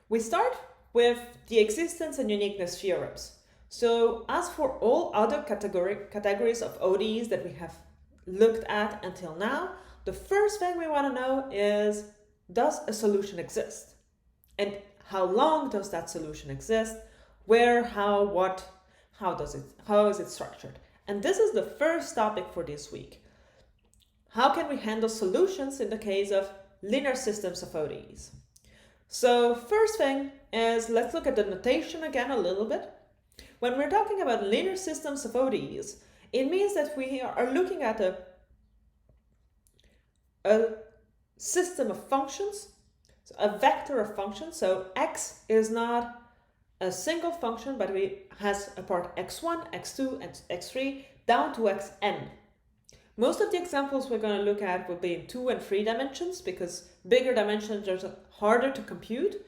We start with the existence and uniqueness theorems. So as for all other categories of ODEs that we have looked at until now, the first thing we want to know is, does a solution exist? And how long does that solution exist? Where, how, what, how is it structured? And this is the first topic for this week. How can we handle solutions in the case of linear systems of ODEs? So first thing is, let's look at the notation again a little bit. When we're talking about linear systems of ODEs, it means that we are looking at a system of functions, a vector of functions. So x is not a single function, but it has a part x1, x2, and x3 down to xn. Most of the examples we're going to look at will be in 2 and 3 dimensions because bigger dimensions are harder to compute.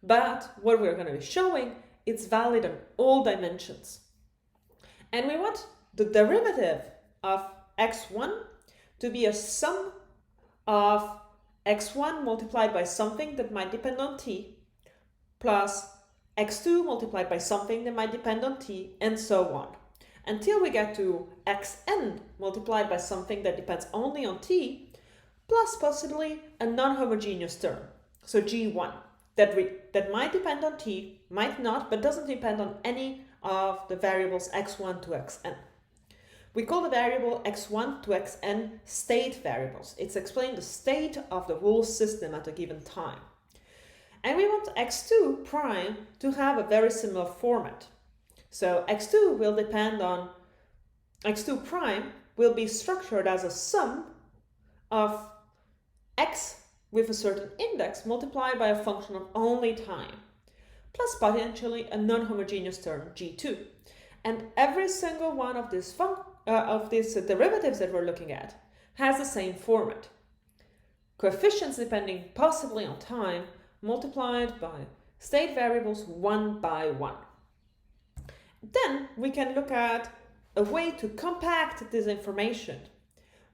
But what we're going to be showing, it's valid on all dimensions. And we want the derivative of x1 to be a sum of x1 multiplied by something that might depend on t plus x2 multiplied by something that might depend on t, and so on, until we get to xn multiplied by something that depends only on t, plus possibly a non-homogeneous term, so g1, that might depend on t, might not, but doesn't depend on any of the variables x1 to xn. We call the variable x1 to xn state variables. It's explaining the state of the whole system at a given time. And we want x2 prime to have a very similar format. So x2 will depend on, x2 prime will be structured as a sum of x with a certain index multiplied by a function of only time, plus potentially a non-homogeneous term, g2. And every single one of these derivatives that we're looking at has the same format. Coefficients depending possibly on time multiplied by state variables one by one. Then we can look at a way to compact this information.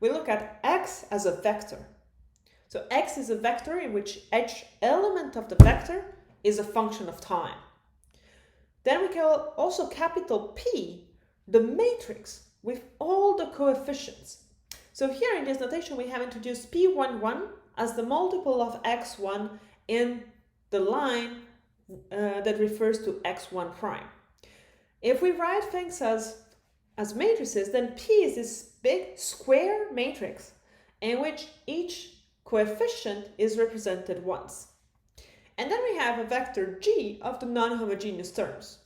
We look at x as a vector. So x is a vector in which each element of the vector is a function of time. Then we can also capital P the matrix with all the coefficients. So here in this notation we have introduced P11 as the multiple of x1 in the line that refers to x1 prime. If we write things as matrices, then P is this big square matrix in which each coefficient is represented once. And then we have a vector G of the non-homogeneous terms.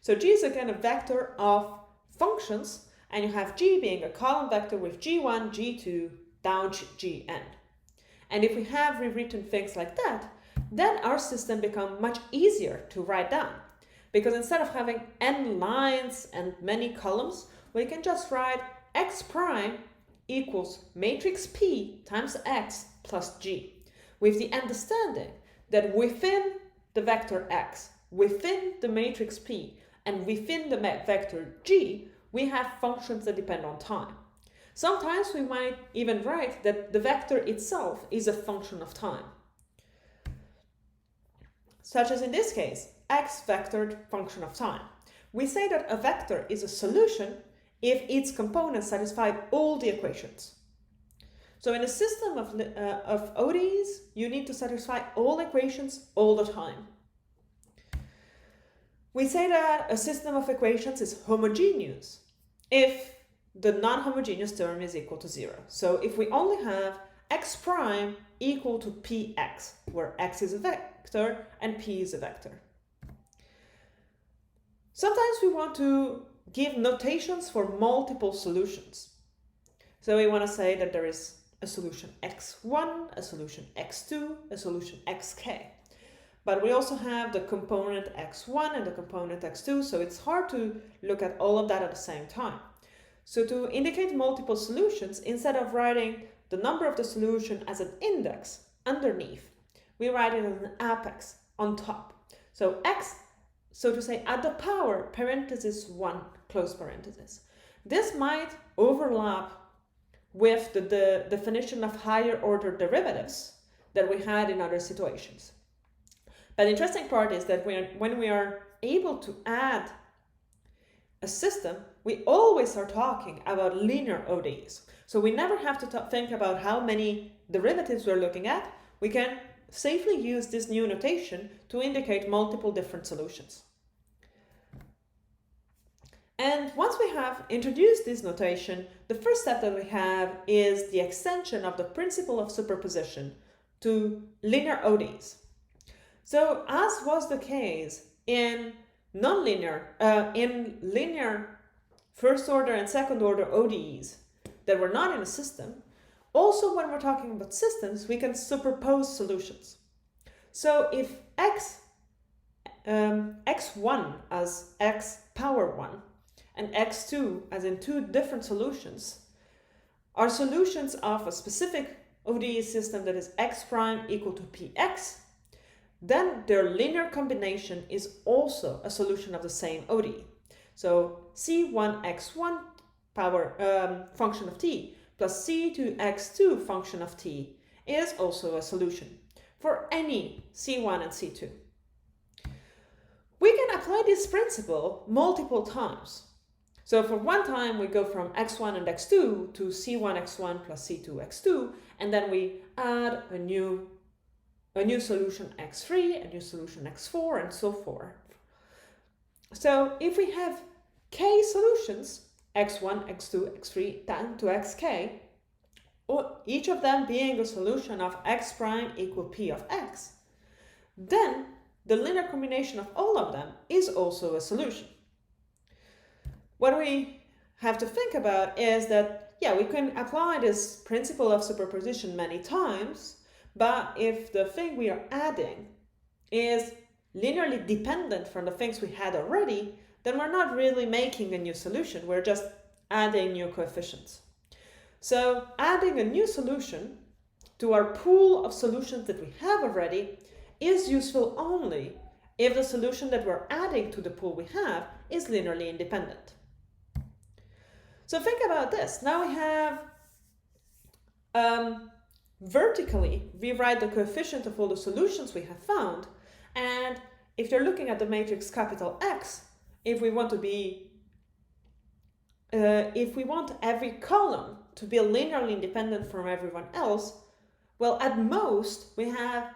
So G is again a vector of functions, and you have G being a column vector with G1, G2, down Gn. And if we have rewritten things like that, then our system becomes much easier to write down. Because instead of having n lines and many columns, we can just write x prime equals matrix P times x plus G, with the understanding that within the vector x, within the matrix P, and within the vector G, we have functions that depend on time. Sometimes we might even write that the vector itself is a function of time. Such as in this case, x vectored function of time. We say that a vector is a solution if its components satisfy all the equations. So in a system of ODEs, you need to satisfy all equations all the time. We say that a system of equations is homogeneous if the non-homogeneous term is equal to 0. So if we only have x prime equal to px, where x is a vector and p is a vector. Sometimes we want to give notations for multiple solutions. So we want to say that there is a solution x1, a solution x2, a solution xk. But we also have the component x1 and the component x2, so it's hard to look at all of that at the same time. So to indicate multiple solutions, instead of writing the number of the solution as an index underneath, we write it as an apex on top. So x, so to say, at the power, parenthesis 1, close parenthesis. This might overlap with the definition of higher order derivatives that we had in other situations. But the interesting part is that when we are able to add a system, we always are talking about linear ODEs. So we never have to think about how many derivatives we're looking at. We can safely use this new notation to indicate multiple different solutions. And once we have introduced this notation, the first step that we have is the extension of the principle of superposition to linear ODEs. So as was the case in linear first order and second order ODEs that were not in a system, also when we're talking about systems, we can superpose solutions. So if x1 as x power 1 and x2 as in two different solutions are solutions of a specific ODE system that is x prime equal to px, then their linear combination is also a solution of the same ODE. So c1x1 power function of t plus c2x2 function of t is also a solution for any c1 and c2. We can apply this principle multiple times. So for one time we go from x1 and x2 to c1x1 plus c2x2, and then we add a new solution x3, a new solution x4, and so forth. So if we have k solutions, x1, x2, x3 down to xk, or each of them being a solution of x prime equal p of x, then the linear combination of all of them is also a solution. What we have to think about is that, yeah, we can apply this principle of superposition many times, but if the thing we are adding is linearly dependent from the things we had already, then we're not really making a new solution, we're just adding new coefficients. So adding a new solution to our pool of solutions that we have already is useful only if the solution that we're adding to the pool we have is linearly independent. So think about this. Now we have vertically rewrite the coefficient of all the solutions we have found, and if you're looking at the matrix capital X, if we want every column to be linearly independent from everyone else, well, at most we have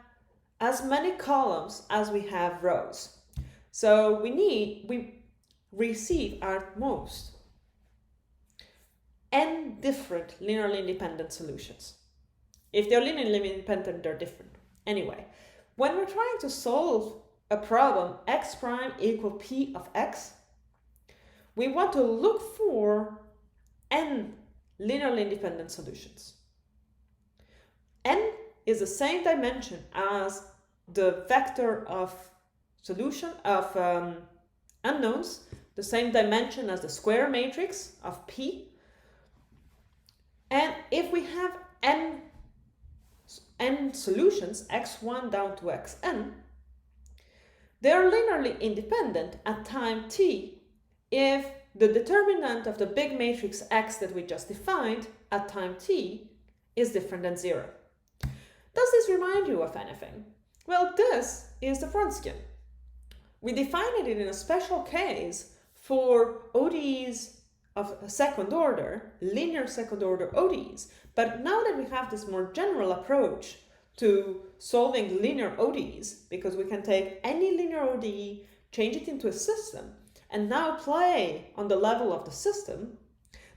as many columns as we have rows. So we receive at most n different linearly independent solutions. If they're linearly independent, they're different. Anyway, when we're trying to solve a problem x prime equal p of x, we want to look for n linearly independent solutions. N is the same dimension as the vector of solution of unknowns, the same dimension as the square matrix of P. And if we have n solutions, x1 down to xn, they are linearly independent at time t if the determinant of the big matrix X that we just defined at time t is different than 0. Does this remind you of anything? Well, this is the Vronskin. We defined it in a special case for ODEs of second order, linear second order ODEs. But now that we have this more general approach to solving linear ODEs, because we can take any linear ODE, change it into a system, and now play on the level of the system,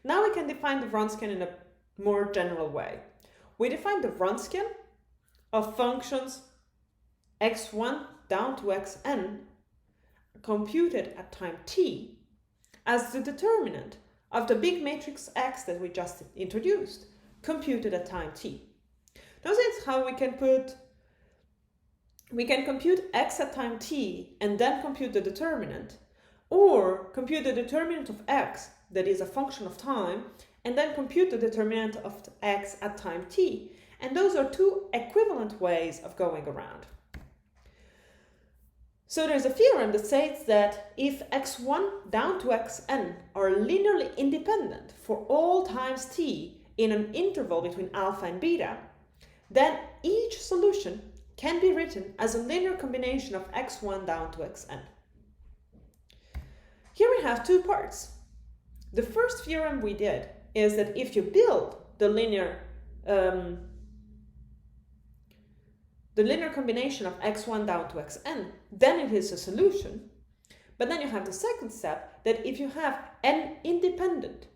now we can define the Vronskin in a more general way. We define the Vronskin of functions x1 down to xn computed at time t as the determinant of the big matrix X that we just introduced, computed at time t. Notice how we can compute x at time t and then compute the determinant, or compute the determinant of x that is a function of time and then compute the determinant of x at time t. And those are two equivalent ways of going around. So there's a theorem that states that if x1 down to xn are linearly independent for all times t in an interval between alpha and beta, then each solution can be written as a linear combination of x1 down to xn. Here we have two parts. The first theorem we did is that if you build the linear combination of x1 down to xn, then it is a solution. But then you have the second step, that if you have n independent,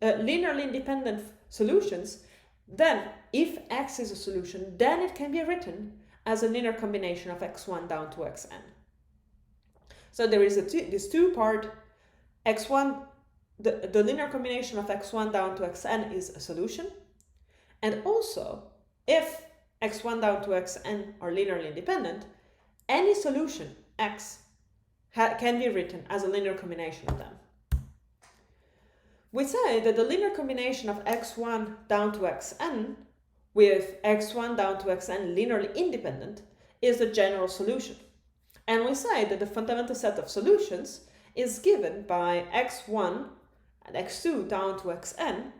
linearly independent solutions, then if x is a solution, then it can be written as a linear combination of x1 down to xn. So there is this two-part x1, the linear combination of x1 down to xn is a solution. And also, if x1 down to xn are linearly independent, any solution x can be written as a linear combination of them. We say that the linear combination of x1 down to xn with x1 down to xn linearly independent is the general solution. And we say that the fundamental set of solutions is given by x1 and x2 down to xn,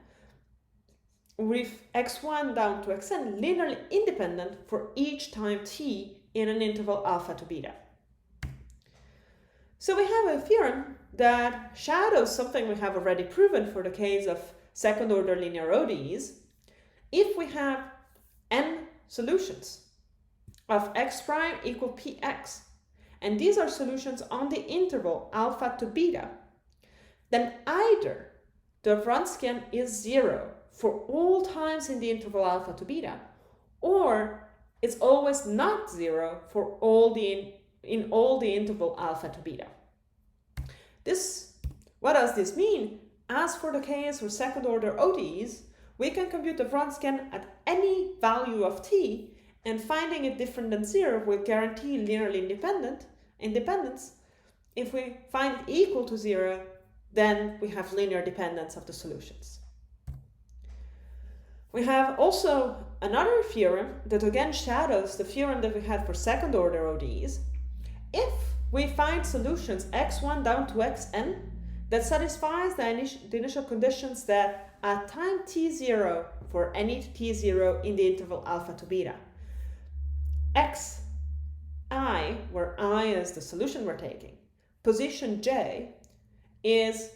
with x1 down to xn linearly independent for each time t in an interval alpha to beta. So we have a theorem that shadows something we have already proven for the case of second order linear ODEs. If we have n solutions of x prime equal px, and these are solutions on the interval alpha to beta, then either the Wronskian is 0 for all times in the interval alpha to beta, or it's always not 0 for in all the interval alpha to beta. What does this mean? As for the case for second order ODEs, we can compute the Wronskian at any value of t, and finding it different than 0 will guarantee linearly independence. If we find it equal to 0, then we have linear dependence of the solutions. We have also another theorem that again shadows the theorem that we had for second order ODEs. If we find solutions x1 down to xn that satisfies the initial conditions that at time t0 for any t0 in the interval alpha to beta, xi, where I is the solution we're taking, position j is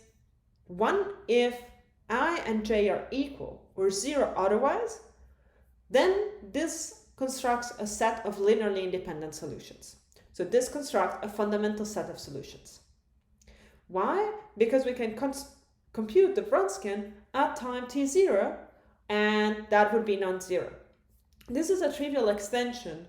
1 if I and j are equal or 0 otherwise, then this constructs a set of linearly independent solutions. So this constructs a fundamental set of solutions. Why? Because we can compute the Wronskian at time t0, and that would be non-zero. This is a trivial extension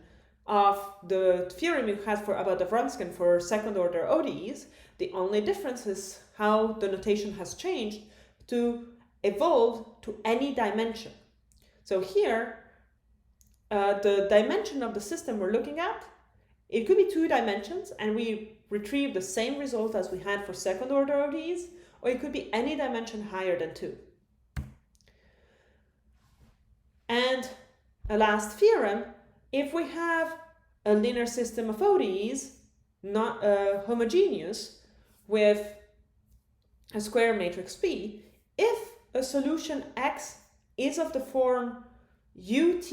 of the theorem you had about the Wronskian for second order ODEs. The only difference is how the notation has changed to evolve to any dimension. So here, the dimension of the system we're looking at, it could be 2 dimensions, and we retrieve the same result as we had for second order ODEs, or it could be any dimension higher than 2. And a last theorem, if we have a linear system of ODEs, not homogeneous, with a square matrix P, if a solution X is of the form ut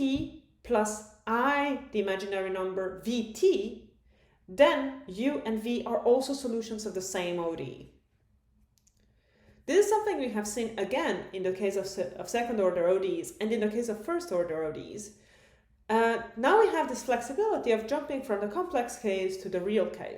plus I, the imaginary number, vt, then u and v are also solutions of the same ODE. This is something we have seen again in the case of second order ODEs and in the case of first order ODEs. Now we have this flexibility of jumping from the complex case to the real case.